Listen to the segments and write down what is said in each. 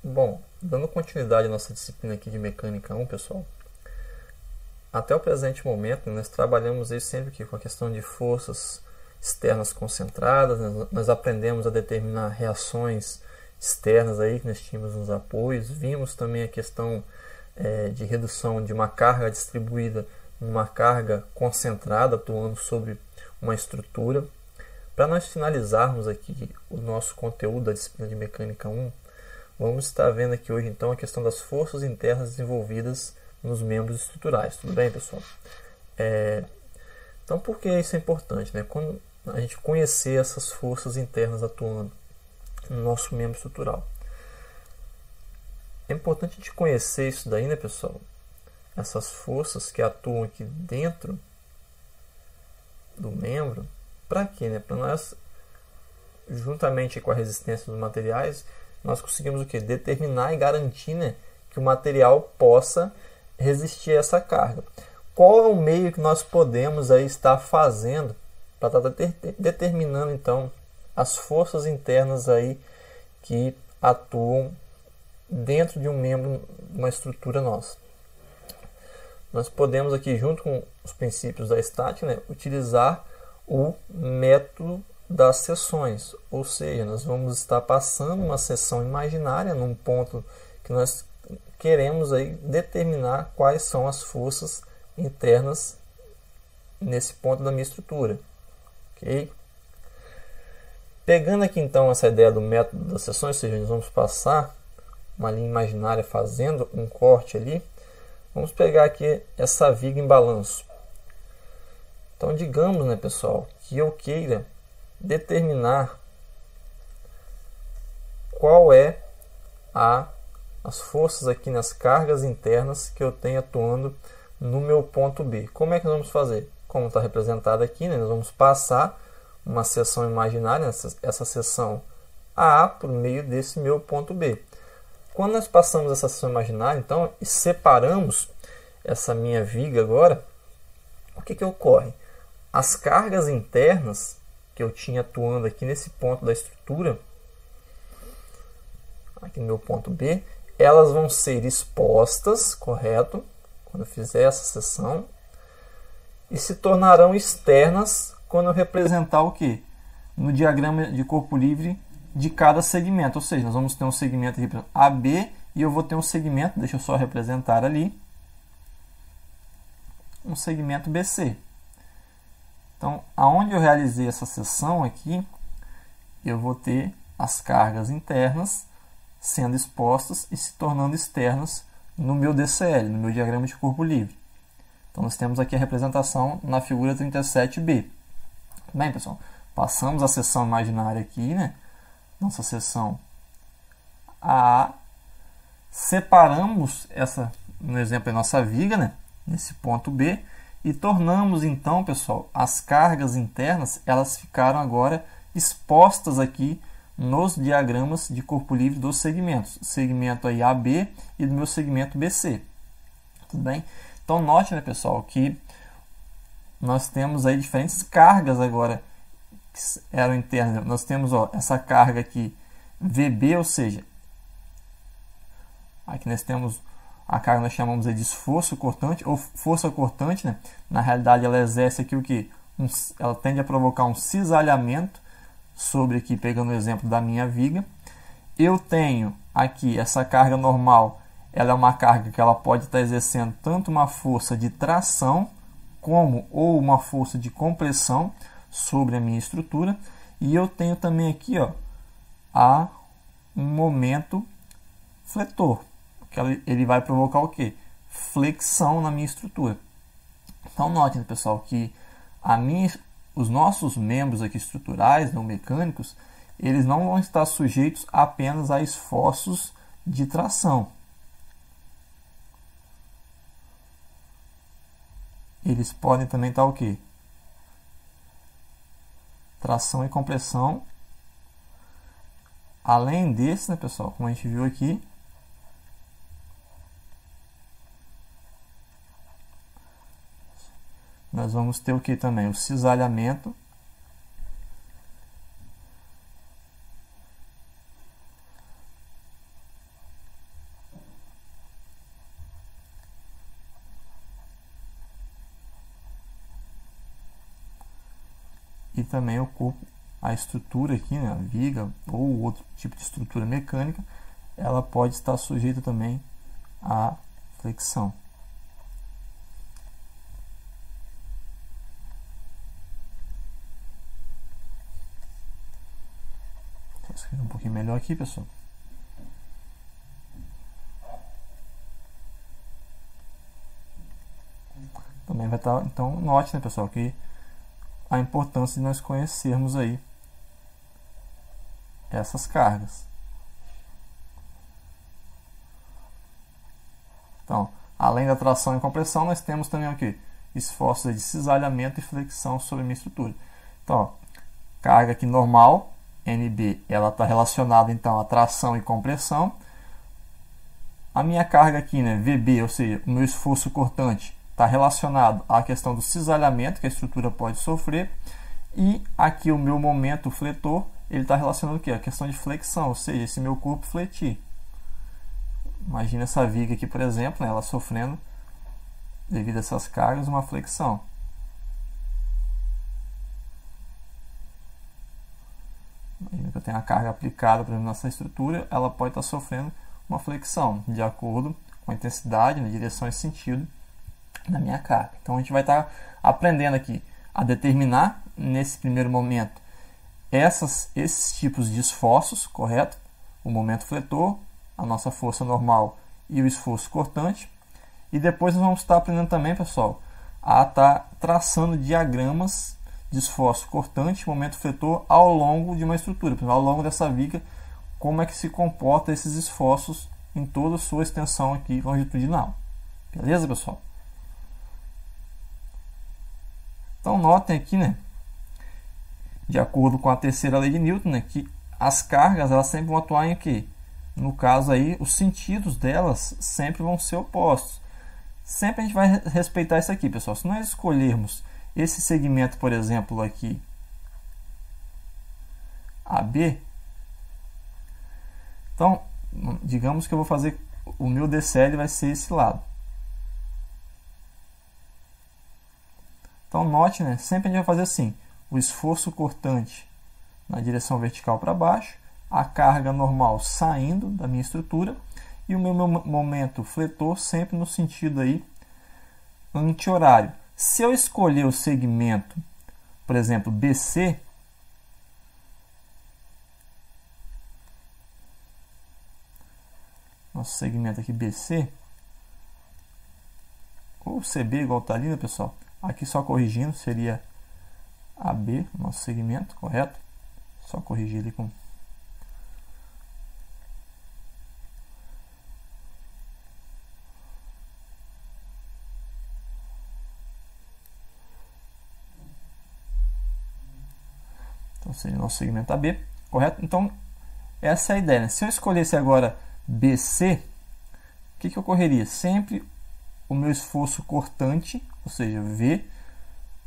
Bom, dando continuidade à nossa disciplina aqui de Mecânica 1, pessoal, até o presente momento nós trabalhamos aí sempre aqui com a questão de forças externas concentradas, nós aprendemos a determinar reações externas aí que nós tínhamos nos apoios, vimos também a questão de redução de uma carga distribuída numa carga concentrada atuando sobre uma estrutura. Para nós finalizarmos aqui o nosso conteúdo da disciplina de Mecânica 1, vamos estar vendo aqui hoje então a questão das forças internas desenvolvidas nos membros estruturais. Tudo bem, pessoal? Então, por que isso é importante, né? Quando a gente conhecer essas forças internas atuando no nosso membro estrutural. É importante a gente conhecer isso daí, né, pessoal? Essas forças que atuam aqui dentro do membro. Para quê, né? Para nós, juntamente com a resistência dos materiais, nós conseguimos o quê? Determinar e garantir, né, que o material possa resistir a essa carga. Qual é o meio que nós podemos aí estar fazendo para estar determinando então as forças internas aí que atuam dentro de um membro, uma estrutura nossa? Nós podemos aqui, junto com os princípios da estática, né, utilizar o método das seções, ou seja, nós vamos estar passando uma seção imaginária num ponto que nós queremos aí determinar quais são as forças internas nesse ponto da minha estrutura, ok? Pegando aqui então essa ideia do método das seções, ou seja, nós vamos passar uma linha imaginária fazendo um corte ali, vamos pegar aqui essa viga em balanço. Então, digamos, né, pessoal, que eu queira determinar qual é as forças aqui nas cargas internas que eu tenho atuando no meu ponto B. Como é que nós vamos fazer? Como está representado aqui, né, nós vamos passar uma seção imaginária, essa seção A por meio desse meu ponto B. Quando nós passamos essa seção imaginária, então, e separamos essa minha viga agora, o que ocorre? As cargas internas que eu tinha atuando aqui nesse ponto da estrutura, aqui no meu ponto B, elas vão ser expostas, correto? Quando eu fizer essa seção, e se tornarão externas quando eu representar o quê? No diagrama de corpo livre de cada segmento, ou seja, nós vamos ter um segmento aqui AB e eu vou ter um segmento, deixa eu só representar ali, um segmento BC. Então, aonde eu realizei essa seção aqui, eu vou ter as cargas internas sendo expostas e se tornando externas no meu DCL, no meu diagrama de corpo livre. Então, nós temos aqui a representação na figura 37B. Bem, pessoal, passamos a seção imaginária aqui, né? Nossa seção A. Separamos essa, no exemplo, a nossa viga, né? Nesse ponto B. E tornamos então, pessoal, as cargas internas, elas ficaram agora expostas aqui nos diagramas de corpo livre dos segmentos. Segmento aí AB e do meu segmento BC. Tudo bem? Então, note, né, pessoal, que nós temos aí diferentes cargas agora que eram internas. Nós temos, ó, essa carga aqui VB, ou seja, aqui nós temos a carga, nós chamamos de esforço cortante ou força cortante, né? Na realidade, ela exerce aqui o que? Ela tende a provocar um cisalhamento sobre aqui, pegando o exemplo da minha viga. Eu tenho aqui essa carga normal, ela é uma carga que ela pode estar exercendo tanto uma força de tração como ou uma força de compressão sobre a minha estrutura. E eu tenho também aqui, ó, um momento fletor. Ele vai provocar o que? Flexão na minha estrutura. Então, notem, pessoal, que os nossos membros aqui estruturais, não mecânicos, eles não vão estar sujeitos apenas a esforços de tração. Eles podem também estar o quê? Tração e compressão. Além desse, né, pessoal, como a gente viu aqui, nós vamos ter o que também? O cisalhamento e também o corpo, a estrutura aqui, né, a viga ou outro tipo de estrutura mecânica, ela pode estar sujeita também à flexão. Vou escrever um pouquinho melhor aqui, pessoal. Também vai estar, então, note, né, pessoal, que a importância de nós conhecermos aí essas cargas. Então, além da tração e compressão, nós temos também o que? Esforços de cisalhamento e flexão sobre a minha estrutura. Então, ó, carga aqui normal, NB, ela está relacionada então à tração e compressão. A minha carga aqui, né, VB, ou seja, o meu esforço cortante, está relacionado à questão do cisalhamento que a estrutura pode sofrer. E aqui o meu momento fletor, ele está relacionado aqui, a questão de flexão, ou seja, esse meu corpo fletir. Imagina essa viga aqui, por exemplo, né, ela sofrendo, devido a essas cargas, uma flexão. Imagina que eu tenho a carga aplicada, por exemplo, nessa estrutura, ela pode estar sofrendo uma flexão, de acordo com a intensidade, na direção e sentido da minha carga. Então a gente vai estar aprendendo aqui a determinar, nesse primeiro momento, esses tipos de esforços, correto? O momento fletor, a nossa força normal e o esforço cortante. E depois nós vamos estar aprendendo também, pessoal, a estar traçando diagramas de esforço cortante e momento fletor ao longo de uma estrutura, ao longo dessa viga, como é que se comporta esses esforços em toda a sua extensão aqui longitudinal. Beleza, pessoal? Então notem aqui, né, de acordo com a terceira lei de Newton, né, que as cargas elas sempre vão atuar em quê? No caso aí, os sentidos delas sempre vão ser opostos. Sempre a gente vai respeitar isso aqui, pessoal. Se nós escolhermos esse segmento, por exemplo, aqui, AB, então, digamos que eu vou fazer, o meu DCL vai ser esse lado. Então, note, né, sempre a gente vai fazer assim, o esforço cortante na direção vertical para baixo, a carga normal saindo da minha estrutura e o meu momento fletor sempre no sentido aí anti-horário. Se eu escolher o segmento, por exemplo, BC, nosso segmento aqui BC, ou CB igual está ali, né, pessoal? Aqui só corrigindo, seria AB, nosso segmento, correto? Só corrigir ali com... Então seria o nosso segmento AB, correto? Então essa é a ideia, né? Se eu escolhesse agora BC, o que ocorreria? Sempre o meu esforço cortante, ou seja, V,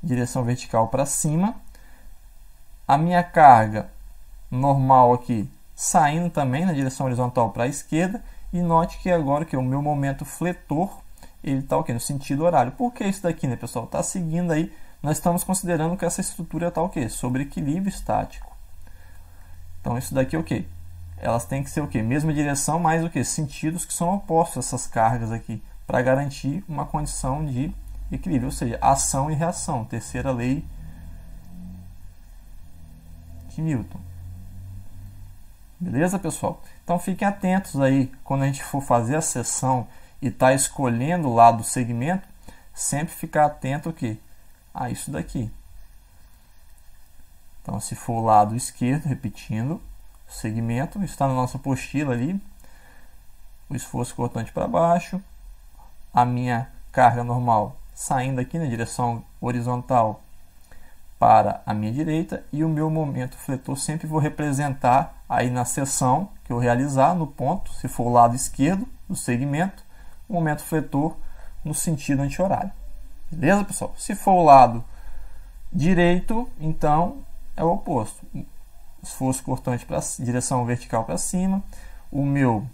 direção vertical para cima, a minha carga normal aqui saindo também na direção horizontal para a esquerda, e note que agora que o meu momento fletor ele está no sentido horário. Por que isso daqui, né, pessoal? Está seguindo aí, nós estamos considerando que essa estrutura está o quê? Sobre equilíbrio estático. Então isso daqui é o quê? Elas têm que ser o quê? Mesma direção, mas o quê? Sentidos que são opostos a essas cargas aqui, para garantir uma condição de equilíbrio, ou seja, ação e reação, terceira lei de Newton. Beleza, pessoal? Então fiquem atentos aí, quando a gente for fazer a seção e tá escolhendo o lado do segmento, sempre ficar atento aqui a isso daqui. Então se for o lado esquerdo, repetindo, segmento, está na nossa apostila ali, o esforço cortante para baixo, a minha carga normal saindo aqui na direção horizontal para a minha direita, e o meu momento fletor sempre vou representar aí na seção que eu realizar no ponto, se for o lado esquerdo do segmento, o momento fletor no sentido anti-horário. Beleza, pessoal? Se for o lado direito, então é o oposto. Esforço cortante para direção vertical para cima, o minha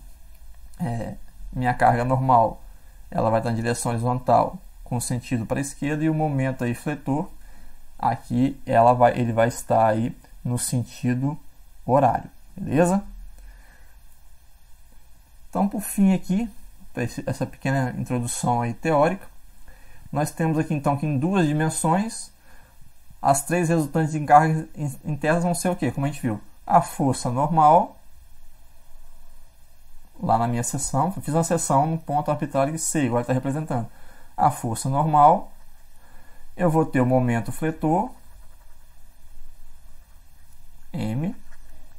carga normal ela vai estar em direção horizontal com sentido para a esquerda, e o momento aí fletor, aqui ele vai estar aí no sentido horário, beleza? Então, por fim aqui, essa pequena introdução aí teórica, nós temos aqui então que em duas dimensões, as três resultantes em cargas internas vão ser o quê? Como a gente viu, a força normal, lá na minha seção, eu fiz uma seção no ponto arbitrário de C, agora está representando a força normal, eu vou ter o momento fletor, M,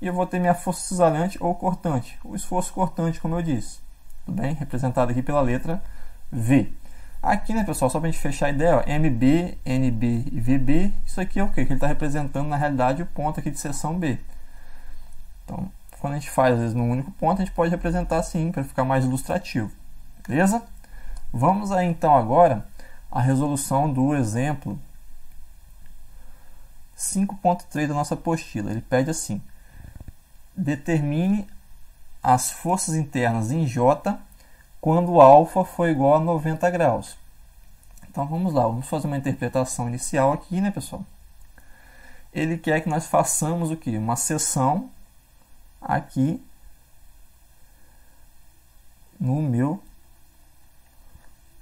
e eu vou ter minha força cisalhante ou cortante, o esforço cortante, como eu disse, tudo bem? Representado aqui pela letra V. Aqui, né, pessoal, só para a gente fechar a ideia, ó, MB, NB e VB, isso aqui é o quê? Que ele está representando, na realidade, o ponto aqui de seção B. Então, quando a gente faz, às vezes, num único ponto, a gente pode representar assim, para ficar mais ilustrativo. Beleza? Vamos aí, então, agora, à resolução do exemplo 5.3 da nossa apostila. Ele pede assim: determine as forças internas em J quando alfa for igual a 90 graus. Então vamos lá, vamos fazer uma interpretação inicial aqui, né, pessoal? Ele quer que nós façamos o quê? Uma seção aqui no meu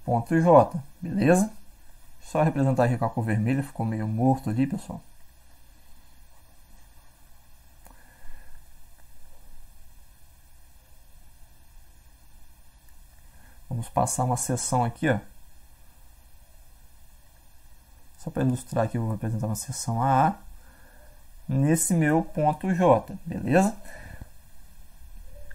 ponto J, beleza? Só representar aqui com a cor vermelha, ficou meio morto ali, pessoal. Vamos passar uma seção aqui, ó. Só para ilustrar aqui, eu vou representar uma seção AA nesse meu ponto J, beleza?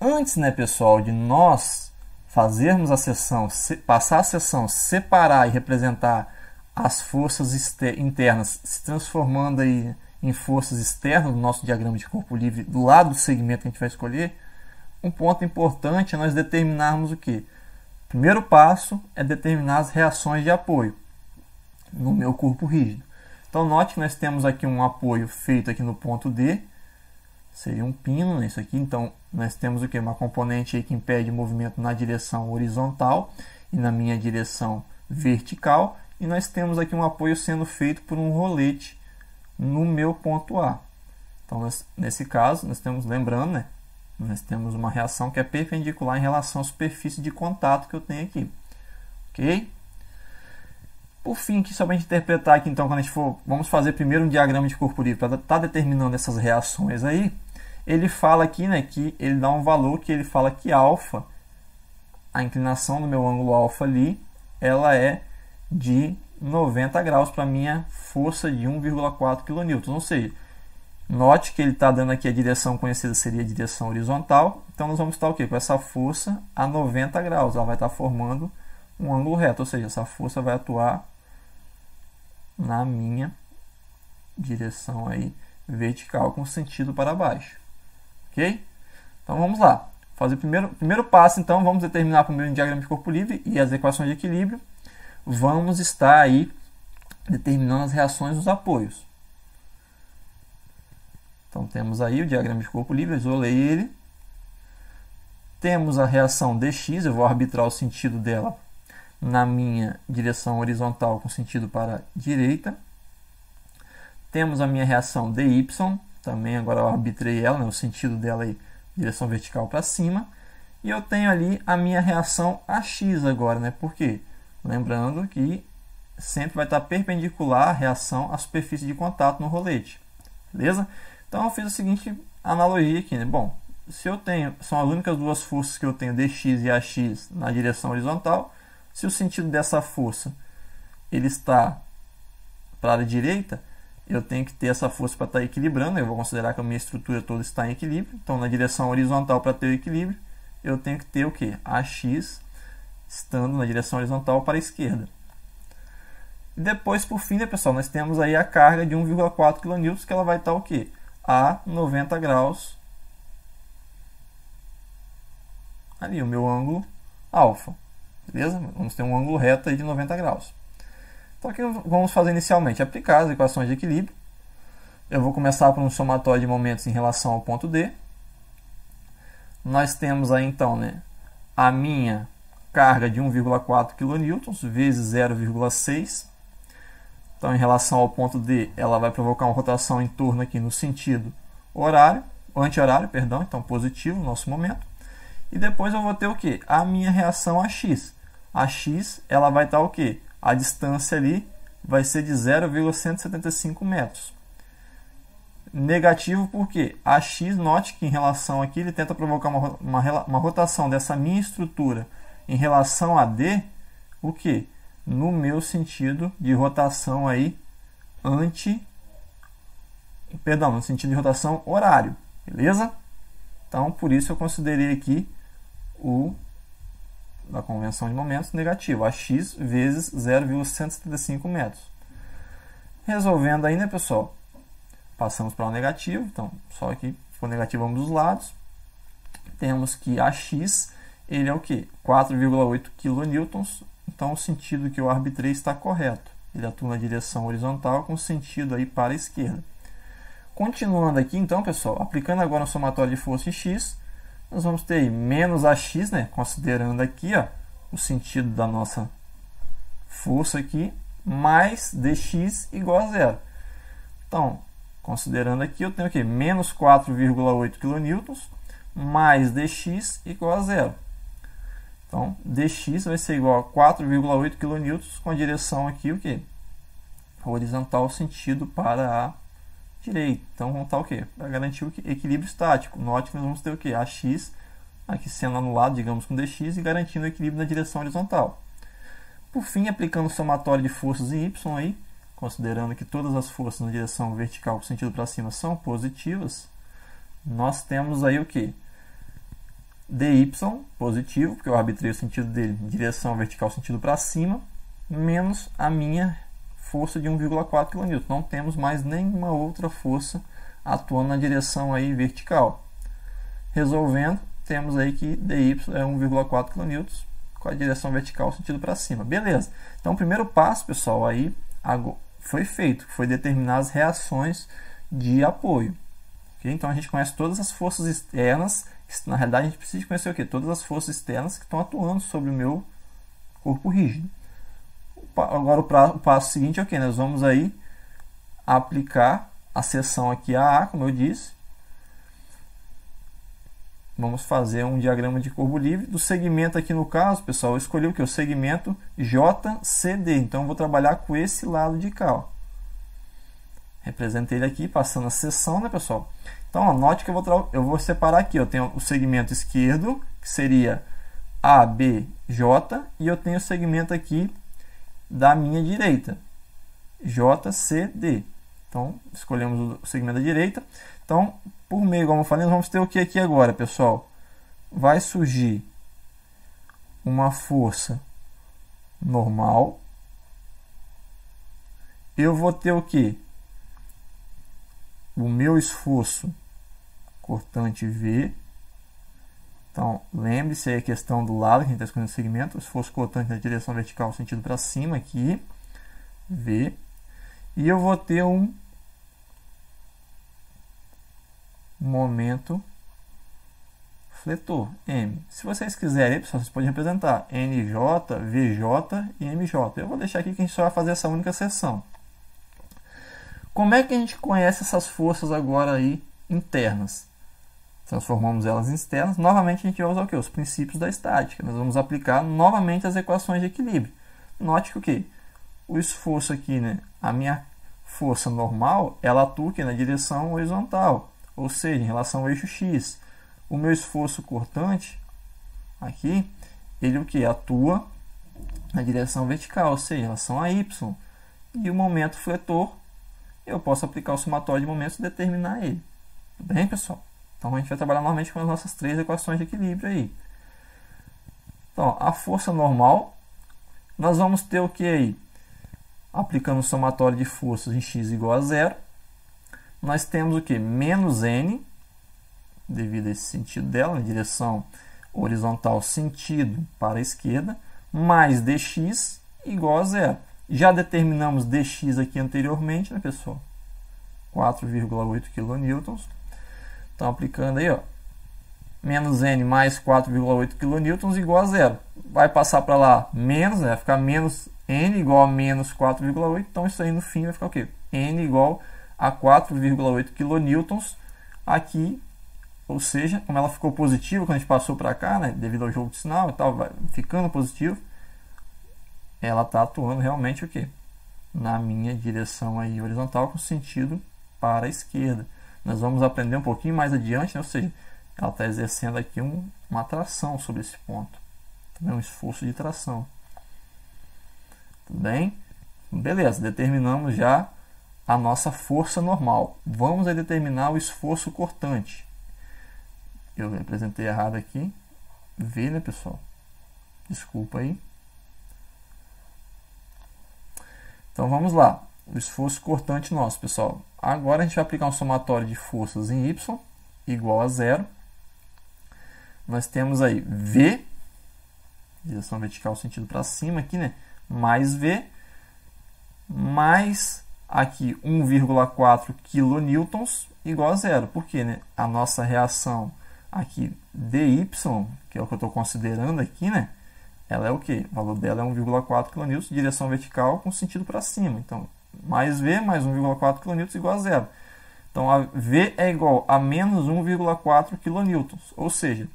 Antes, né, pessoal, de nós fazermos a seção, passar a seção, separar e representar as forças internas, se transformando aí em forças externas do nosso diagrama de corpo livre, do lado do segmento que a gente vai escolher, um ponto importante é nós determinarmos o quê? O primeiro passo é determinar as reações de apoio no meu corpo rígido. Então, note que nós temos aqui um apoio feito aqui no ponto D, seria um pino, né, isso aqui. Então, nós temos o quê? Uma componente aí que impede o movimento na direção horizontal e na minha direção vertical. E nós temos aqui um apoio sendo feito por um rolete no meu ponto A. Então, nesse caso, nós temos, lembrando, né, nós temos uma reação que é perpendicular em relação à superfície de contato que eu tenho aqui. Ok? Por fim, aqui, só para a gente interpretar aqui, então, quando a gente for, vamos fazer primeiro um diagrama de corpo livre para estar determinando essas reações aí. Ele fala aqui, né, que ele dá um valor que ele fala que alfa, a inclinação do meu ângulo alfa ali, ela é de 90 graus para minha força de 1,4 kN. Ou seja, note que ele está dando aqui a direção conhecida seria a direção horizontal. Então, nós vamos estar o quê? Com essa força a 90 graus. Ela vai estar formando um ângulo reto. Ou seja, essa força vai atuar na minha direção aí vertical com sentido para baixo. Ok? Então, vamos lá. Fazer o primeiro passo, então, vamos determinar primeiro o diagrama de corpo livre e as equações de equilíbrio. Vamos estar aí determinando as reações dos apoios. Então, temos aí o diagrama de corpo livre, isolei ele. Temos a reação dx, eu vou arbitrar o sentido dela na minha direção horizontal com sentido para a direita. Temos a minha reação dy, também agora eu arbitrei ela, né, o sentido dela aí, direção vertical para cima. E eu tenho ali a minha reação ax agora, né? Por quê? Lembrando que sempre vai estar perpendicular a reação à superfície de contato no rolete. Beleza? Então eu fiz a seguinte analogia aqui, né? Bom, se eu tenho, são as únicas duas forças que eu tenho, dx e ax, na direção horizontal. Se o sentido dessa força ele está para a direita, eu tenho que ter essa força para estar equilibrando. Eu vou considerar que a minha estrutura toda está em equilíbrio. Então, na direção horizontal, para ter o equilíbrio, eu tenho que ter o quê? Ax estando na direção horizontal para a esquerda. E depois, por fim, né, pessoal, nós temos aí a carga de 1,4 kN, que ela vai estar o quê? A 90 graus. Ali, o meu ângulo alfa. Beleza? Vamos ter um ângulo reto aí de 90 graus. Então, o que vamos fazer inicialmente? Aplicar as equações de equilíbrio. Eu vou começar por um somatório de momentos em relação ao ponto D. Nós temos aí, então, né, a minha carga de 1,4 kN vezes 0,6. Então, em relação ao ponto D, ela vai provocar uma rotação em torno aqui no sentido horário, anti-horário, perdão, então positivo no nosso momento. E depois eu vou ter o que? A minha reação a x. A x, ela vai estar o que? A distância ali vai ser de 0,175 metros. Negativo porque a x, note que em relação aqui, ele tenta provocar uma rotação dessa minha estrutura em relação a D, o que? No meu sentido de rotação aí, no sentido de rotação horário, beleza? Então, por isso eu considerei aqui o da convenção de momentos negativo, a x vezes 0,175 metros. Resolvendo aí, né, pessoal? Passamos para o negativo, então, só que ficou negativo ambos os lados. Temos que a x, ele é o que? 4,8 kN, então o sentido que eu arbitrei está correto. Ele atua na direção horizontal com sentido aí para a esquerda. Continuando aqui, então, pessoal, aplicando agora o somatório de força em x, nós vamos ter aí menos AX, né, considerando aqui ó, o sentido da nossa força aqui, mais dx igual a zero. Então, considerando aqui, eu tenho o quê? Menos 4,8 kN mais dx igual a zero. Então, dx vai ser igual a 4,8 kN com a direção aqui, o quê? Horizontal, sentido para a direita. Então, vamos estar o quê? Para garantir o equilíbrio estático. Note que nós vamos ter o quê? AX aqui sendo anulado, digamos, com dx e garantindo o equilíbrio na direção horizontal. Por fim, aplicando o somatório de forças em y aí, considerando que todas as forças na direção vertical com sentido para cima são positivas, nós temos aí o quê? dy positivo, porque eu arbitrei o sentido dele em direção vertical, sentido para cima, menos a minha força de 1,4 kN. Não temos mais nenhuma outra força atuando na direção aí vertical. Resolvendo, temos aí que dy é 1,4 kN com a direção vertical, sentido para cima. Beleza. Então, o primeiro passo, pessoal, aí foi feito, foi determinar as reações de apoio. Okay? Então, a gente conhece todas as forças externas. Na realidade, a gente precisa conhecer o quê? Todas as forças externas que estão atuando sobre o meu corpo rígido. Agora, o passo seguinte é o quê? Nós vamos aí aplicar a seção aqui AA, como eu disse. Vamos fazer um diagrama de corpo livre. Do segmento aqui, no caso, pessoal, eu escolhi o que? O segmento JCD. Então, eu vou trabalhar com esse lado de cá. Ó. Representei ele aqui, passando a seção, né, pessoal? Então, ó, note que eu vou separar aqui. Eu tenho o segmento esquerdo, que seria ABJ, e eu tenho o segmento aqui da minha direita, JCD. Então, escolhemos o segmento da direita. Então, por meio, como eu falei, nós vamos ter o que aqui agora, pessoal? Vai surgir uma força normal. Eu vou ter o que? O meu esforço cortante V. Então, lembre-se aí a questão do lado que a gente está escolhendo o segmento. O esforço cortante na direção vertical, sentido para cima aqui. V. E eu vou ter um momento fletor, M. Se vocês quiserem, pessoal, vocês podem representar NJ, VJ e MJ. Eu vou deixar aqui que a gente só vai fazer essa única seção. Como é que a gente conhece essas forças agora aí internas? Transformamos elas em externas. Novamente a gente vai usar o quê? Os princípios da estática. Nós vamos aplicar novamente as equações de equilíbrio. Note que o quê? O esforço aqui, né? A minha força normal, ela atua aqui na direção horizontal, ou seja, em relação ao eixo X. O meu esforço cortante, aqui, ele o que? Atua na direção vertical, ou seja, em relação a Y. E o momento fletor, eu posso aplicar o somatório de momentos e determinar ele. Tudo bem, pessoal? Então, a gente vai trabalhar novamente com as nossas três equações de equilíbrio aí. Então, a força normal, nós vamos ter o que aí? Aplicando o somatório de forças em x igual a zero, nós temos o que? Menos n, devido a esse sentido dela, na direção horizontal, sentido para a esquerda, mais dx igual a zero. Já determinamos dx aqui anteriormente, né, pessoal? 4,8 kN. Então, aplicando aí, ó, menos n mais 4,8 kN igual a zero. Vai passar para lá menos, né? Vai ficar menos N igual a menos 4,8, então isso aí no fim vai ficar o quê? N igual a 4,8 kN aqui, ou seja, como ela ficou positiva quando a gente passou para cá, né, devido ao jogo de sinal e tal, vai ficando positivo, ela está atuando realmente o quê? Na minha direção aí horizontal com sentido para a esquerda. Nós vamos aprender um pouquinho mais adiante, né? Ou seja, ela está exercendo aqui uma tração sobre esse ponto, um esforço de tração. Tudo bem? Beleza, determinamos já a nossa força normal. Vamos aí determinar o esforço cortante. Eu representei errado aqui. V, né, pessoal? Desculpa aí. Então vamos lá. O esforço cortante nosso, pessoal. Agora a gente vai aplicar um somatório de forças em Y igual a 0. Nós temos aí V, direção vertical, sentido para cima aqui, né? Mais V, mais aqui 1,4 kN igual a 0. Por quê, né? A nossa reação aqui dy, que é o que eu estou considerando aqui, né? Ela é o quê? O valor dela é 1,4 kN, direção vertical com sentido para cima. Então, mais V mais 1,4 kN igual a 0. Então, a V é igual a menos 1,4 kN. Ou seja,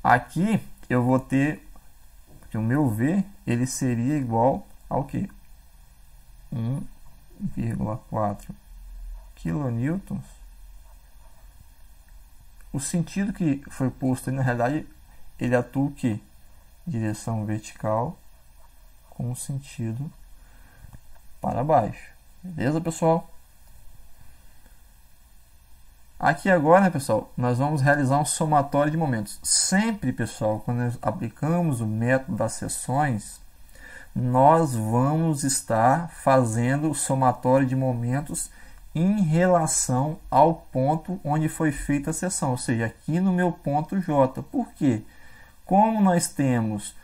aqui eu vou ter que o meu V ele seria igual ao quê? 1,4 kN. O sentido que foi posto aí, na realidade, ele atua o quê? Direção vertical com sentido para baixo. Beleza, pessoal? Aqui agora, né, pessoal, nós vamos realizar um somatório de momentos. Sempre, pessoal, quando nós aplicamos o método das seções, nós vamos estar fazendo o somatório de momentos em relação ao ponto onde foi feita a seção, ou seja, aqui no meu ponto J. Por quê? Como nós temos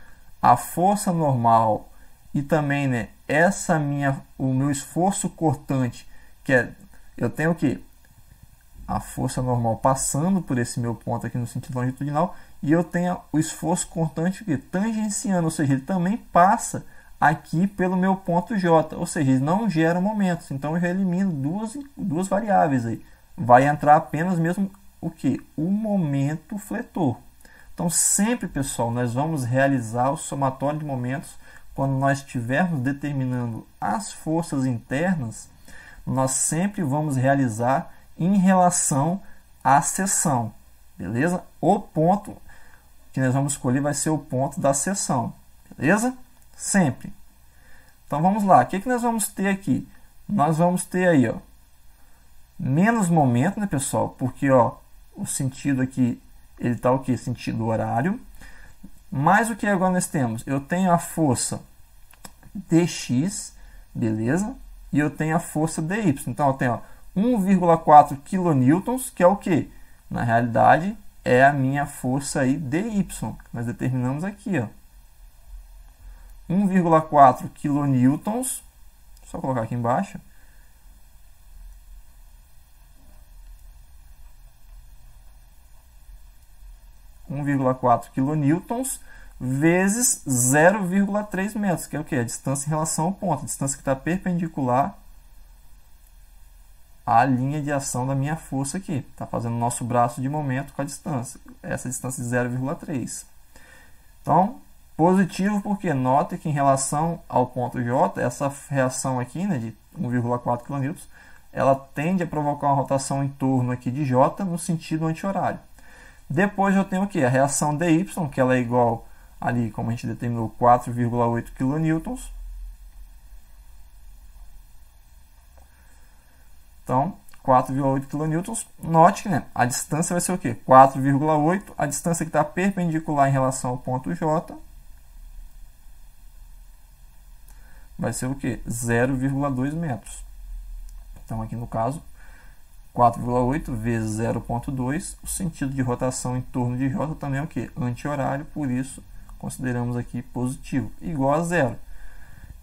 a força normal e também, né, o meu esforço cortante, que é, eu tenho o quê? A força normal passando por esse meu ponto aqui no sentido longitudinal, e eu tenho o esforço cortante que tangenciando, ou seja, ele também passa aqui pelo meu ponto J, ou seja, ele não gera momentos. Então eu já elimino duas variáveis aí. Vai entrar apenas mesmo o que? O momento fletor. Então sempre, pessoal, nós vamos realizar o somatório de momentos quando nós estivermos determinando as forças internas, nós sempre vamos realizar em relação à seção, beleza? O ponto que nós vamos escolher vai ser o ponto da seção, beleza? Sempre. Então vamos lá, o que nós vamos ter aqui? Nós vamos ter aí, ó, menos momento, né, pessoal? Porque, ó, o sentido aqui, ele está o que? Sentido horário. Mais o que agora nós temos? Eu tenho a força dx, beleza? E eu tenho a força dy. Então eu tenho 1,4 kN, que é o que? Na realidade, é a minha força aí dy, que nós determinamos aqui, ó. 1,4 kN, só colocar aqui embaixo. kN vezes 0,3 metros, que é o que? A distância em relação ao ponto, a distância que está perpendicular à linha de ação da minha força aqui. Está fazendo o nosso braço de momento com a distância, essa distância de 0,3. Então, positivo porque nota que em relação ao ponto J, essa reação aqui, né, de 1,4 kN, ela tende a provocar uma rotação em torno aqui de J no sentido anti-horário. Depois eu tenho o que? A reação dy, que ela é igual ali, como a gente determinou, 4,8 kN. Então, 4,8 kN. Note que, né, a distância vai ser o quê? 4,8. A distância que está perpendicular em relação ao ponto J vai ser o quê? 0,2 metros. Então, aqui no caso, 4,8 vezes 0,2, o sentido de rotação em torno de J também é o quê? Anti-horário, por isso consideramos aqui positivo, igual a zero.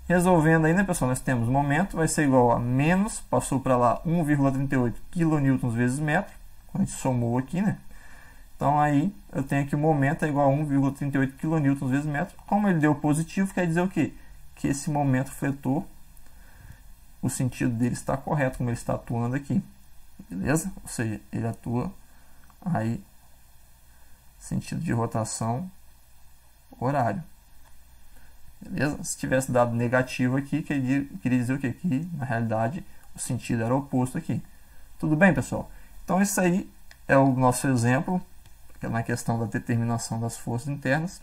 Resolvendo aí, né, pessoal, nós temos momento, vai ser igual a menos, passou para lá 1,38 kN vezes metro, quando a gente somou aqui, né? Então aí eu tenho que o momento é igual a 1,38 kN vezes metro. Como ele deu positivo, quer dizer o quê? que esse momento fletor, o sentido dele está correto, como ele está atuando aqui, beleza? Ou seja, ele atua aí, sentido de rotação, horário, beleza? Se tivesse dado negativo aqui, queria dizer o quê? Que na realidade o sentido era oposto aqui. Tudo bem, pessoal? Então esse aí é o nosso exemplo, que é na questão da determinação das forças internas.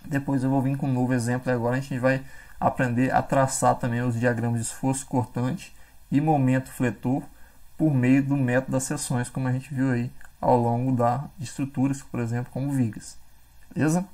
Depois eu vou vir com um novo exemplo e agora a gente vai aprender a traçar também os diagramas de esforço cortante e momento fletor por meio do método das seções, como a gente viu aí ao longo de estruturas, por exemplo, como vigas. Beleza?